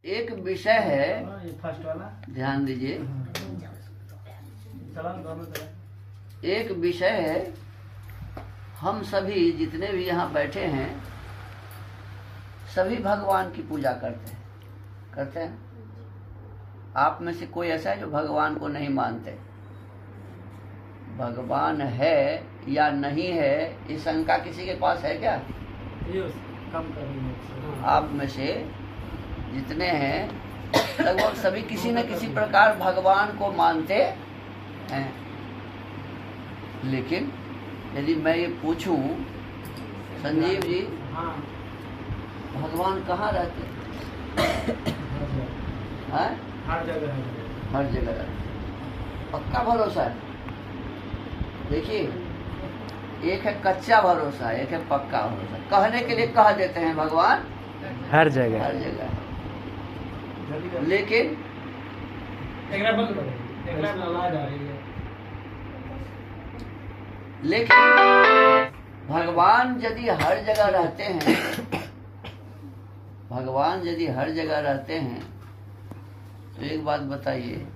एक विषय है, ये फर्स्ट वाला ध्यान दीजिए। एक विषय है, हम सभी जितने भी यहाँ बैठे हैं सभी भगवान की पूजा करते हैं। आप में से कोई ऐसा है जो भगवान को नहीं मानते? भगवान है या नहीं है, ये शंका किसी के पास है क्या? कम कर आप में से जितने हैं लगभग सभी किसी न किसी प्रकार भगवान को मानते हैं। लेकिन यदि मैं ये पूछूं, संजीव जी, हाँ, भगवान कहाँ रहते हैं? हर जगह है। हर जगह रहते। पक्का भरोसा है। देखिए, एक है कच्चा भरोसा, एक है पक्का भरोसा। कहने के लिए कह देते हैं भगवान हर जगह हर जगह, लेकिन भगवान यदि हर जगह रहते हैं, भगवान यदि हर जगह रहते हैं, तो एक बात बताइए,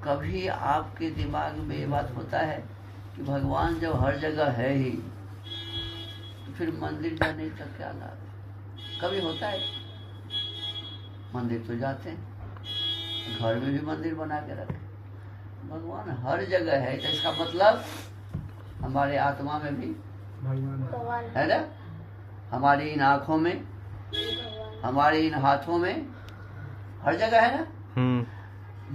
कभी आपके दिमाग में ये बात होता है कि भगवान जब हर जगह है ही तो फिर मंदिर जाने का क्या लाभ है? कभी होता है? मंदिर तो जाते हैं, घर में भी मंदिर बना के रखे। भगवान हर जगह है तो इसका मतलब हमारे आत्मा में भी भगवान है ना, हमारी इन आँखों में, हमारे इन हाथों में, हर जगह है ना।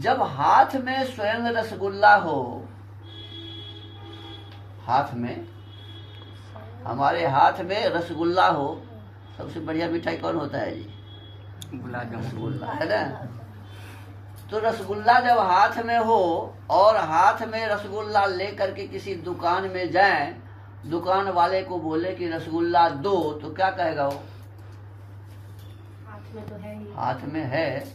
जब हाथ में स्वयं रसगुल्ला हो, हाथ में, हमारे हाथ में रसगुल्ला हो, सबसे बढ़िया मिठाई कौन होता है जी? गुलाब जामुन, रसगुल्ला है ना। तो रसगुल्ला जब हाथ में हो और हाथ में रसगुल्ला लेकर के किसी दुकान में जाएं, दुकान वाले को बोले कि रसगुल्ला दो, तो क्या कहेगा वो? हाथ में तो है ही। हाथ में है,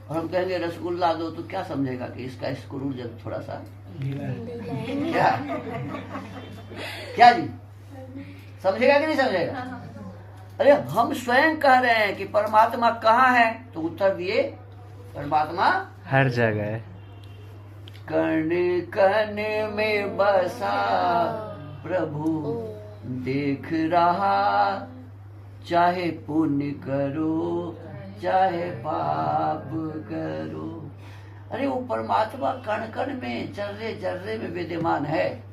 और हम कहेंगे रसगुल्ला दो, तो क्या समझेगा कि इसका स्क्रू जब थोड़ा सा क्या क्या जी, समझेगा कि नहीं समझेगा? अरे हम स्वयं कह रहे हैं कि परमात्मा कहाँ है, तो उत्तर दिए परमात्मा हर जगह है। कण कण में बसा प्रभु देख रहा, चाहे पुण्य करो चाहे पाप करो। अरे वो परमात्मा कण कण में, जर्रे जर्रे में विद्यमान है।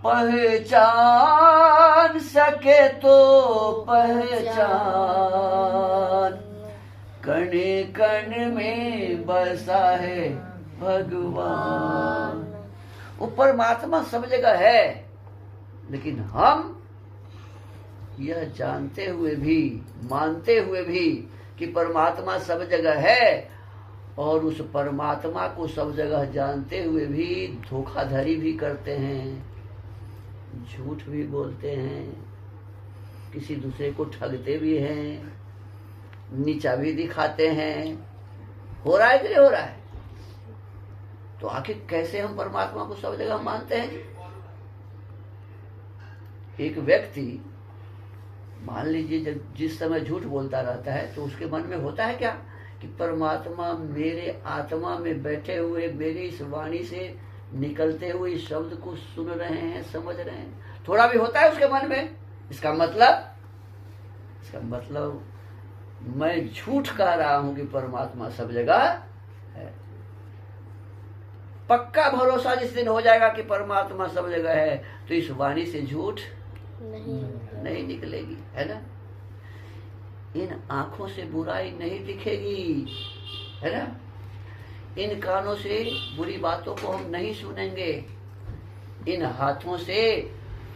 पहचान सके तो पहचान, कण कण में बसा है भगवान। वो परमात्मा सब जगह है, लेकिन हम यह जानते हुए भी, मानते हुए भी कि परमात्मा सब जगह है, और उस परमात्मा को सब जगह जानते हुए भी धोखाधड़ी भी करते हैं, झूठ भी बोलते हैं, किसी दूसरे को ठगते भी हैं, नीचा भी दिखाते हैं। हो रहा है कि नहीं हो रहा है? तो आखिर कैसे हम परमात्मा को सब जगह मानते हैं? एक व्यक्ति मान लीजिए जब जिस समय झूठ बोलता रहता है, तो उसके मन में होता है क्या कि परमात्मा मेरे आत्मा में बैठे हुए मेरी इस वाणी से निकलते हुए इस शब्द को सुन रहे हैं, समझ रहे हैं? थोड़ा भी होता है उसके मन में। इसका मतलब मैं झूठ कह रहा हूं कि परमात्मा सब जगह है। पक्का भरोसा जिस दिन हो जाएगा कि परमात्मा सब जगह है, तो इस वाणी से झूठ नहीं निकलेगी, है ना। इन आंखों से बुराई नहीं दिखेगी, है ना। इन कानों से बुरी बातों को हम नहीं सुनेंगे, इन हाथों से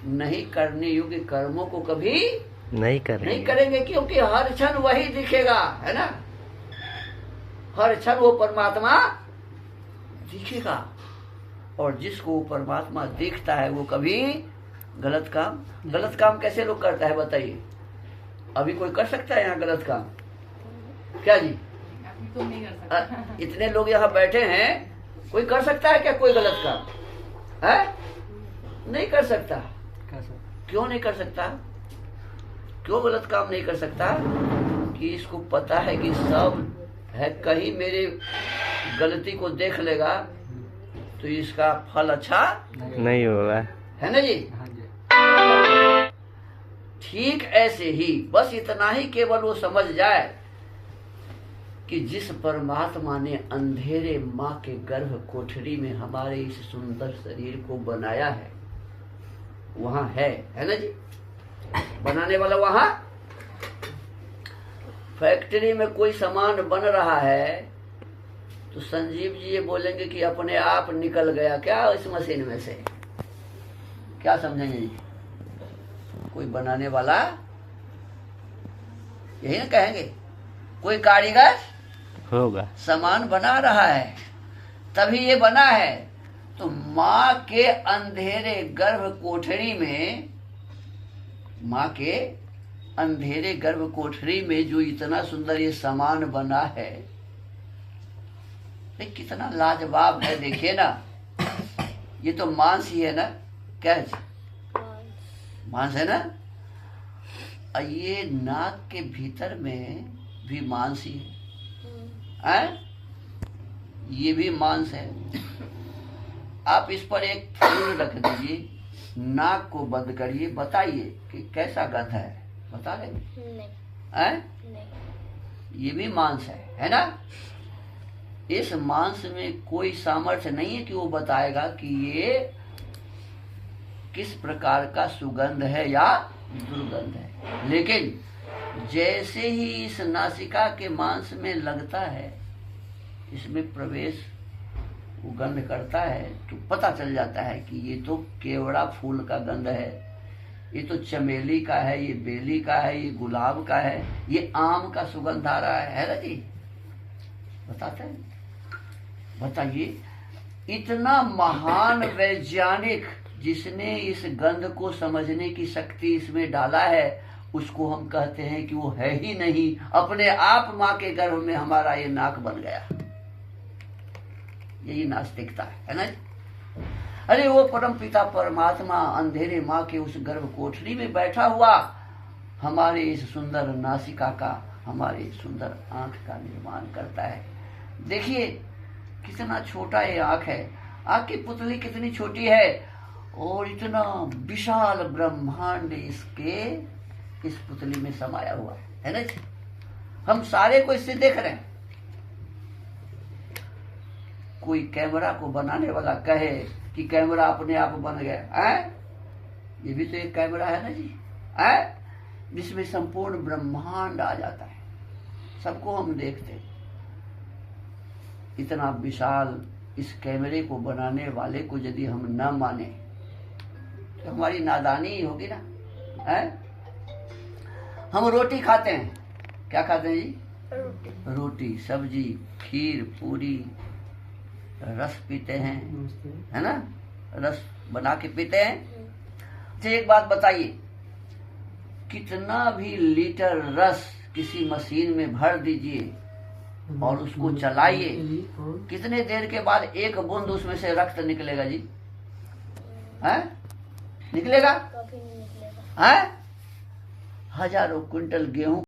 नहीं करने योग्य कर्मों को कभी नहीं करेंगे, क्योंकि हर क्षण वही दिखेगा, है ना। हर क्षण वो परमात्मा दिखेगा, और जिसको वो परमात्मा देखता है वो कभी गलत काम कैसे लोग करता है बताइए? अभी कोई कर सकता है यहाँ गलत काम? क्या जी? तो नहीं कर सकता। इतने लोग यहाँ बैठे हैं, कोई कर सकता है क्या कोई गलत काम? है? नहीं कर सकता। क्यों नहीं कर सकता? क्यों गलत काम नहीं कर सकता? कि इसको पता है कि सब है, कहीं मेरे गलती को देख लेगा तो इसका फल अच्छा नहीं होगा। है ना जी। हाँ जी। ठीक ऐसे ही बस इतना ही केवल वो समझ जाए कि जिस परमात्मा ने अंधेरे माँ के गर्भ कोठरी में हमारे इस सुंदर शरीर को बनाया है, वहां है ना जी। बनाने वाला वहां, फैक्ट्री में कोई सामान बन रहा है तो संजीव जी ये बोलेंगे कि अपने आप निकल गया क्या इस मशीन में से, क्या समझेंगे जी? कोई बनाने वाला यही ना कहेंगे, कोई कारीगर होगा। सामान बना रहा है तभी ये बना है। तो माँ के अंधेरे गर्भ कोठरी में, माँ के अंधेरे गर्भ कोठरी में जो इतना सुंदर ये सामान बना है, ये कितना लाजवाब है। देखिए ना, ये तो मांस ही है ना, क्या है? मांस है ना। और ये नाक के भीतर में भी मांस ही है, ये भी मांस है। आप इस पर एक फूल रख दीजिए, नाक को बंद करिए, बताइए कि कैसा गंध है, बता देंगे? नहीं। ये भी मांस है ना। इस मांस में कोई सामर्थ्य नहीं है कि वो बताएगा कि ये किस प्रकार का सुगंध है या दुर्गंध है। लेकिन जैसे ही इस नासिका के मांस में लगता है, इसमें प्रवेश वो गंध करता है, तो पता चल जाता है कि ये तो केवड़ा फूल का गंध है, ये तो चमेली का है, ये बेली का है, ये गुलाब का है, ये आम का सुगंध आ रहा है ना जी। बताते हैं, बताइए, इतना महान वैज्ञानिक जिसने इस गंध को समझने की शक्ति इसमें डाला है, उसको हम कहते हैं कि वो है ही नहीं, अपने आप माँ के गर्भ में हमारा ये नाक बन गया। यही नास्तिकता है ना। अरे वो परम पिता परमात्मा अंधेरे माँ के उस गर्भ कोठरी में बैठा हुआ हमारे इस सुंदर नासिका का, हमारे सुंदर आंख का निर्माण करता है। देखिए कितना छोटा ये आंख है, आंख की पुतली कितनी छोटी है, और इतना विशाल ब्रह्मांड इसके इस पुतली में समाया हुआ है ना। हम सारे को इससे देख रहे हैं। कोई कैमरा को बनाने वाला कहे कि कैमरा अपने आप बन गया है, ये भी तो एक कैमरा है ना जी, है जिसमें संपूर्ण ब्रह्मांड आ जाता है, सबको हम देखते हैं। इतना विशाल इस कैमरे को बनाने वाले को यदि हम न माने तो हमारी नादानी ही होगी ना, है। हम रोटी खाते हैं, क्या खाते हैं जी? रोटी, सब्जी, खीर, पूरी, रस पीते हैं, है ना, रस बना के पीते हैं। अच्छा एक बात बताइए, कितना भी लीटर रस किसी मशीन में भर दीजिए और उसको चलाइए, कितने देर के बाद एक बूंद उसमें से रक्त निकलेगा जी? है निकलेगा? है? हजारों क्विंटल गेहूं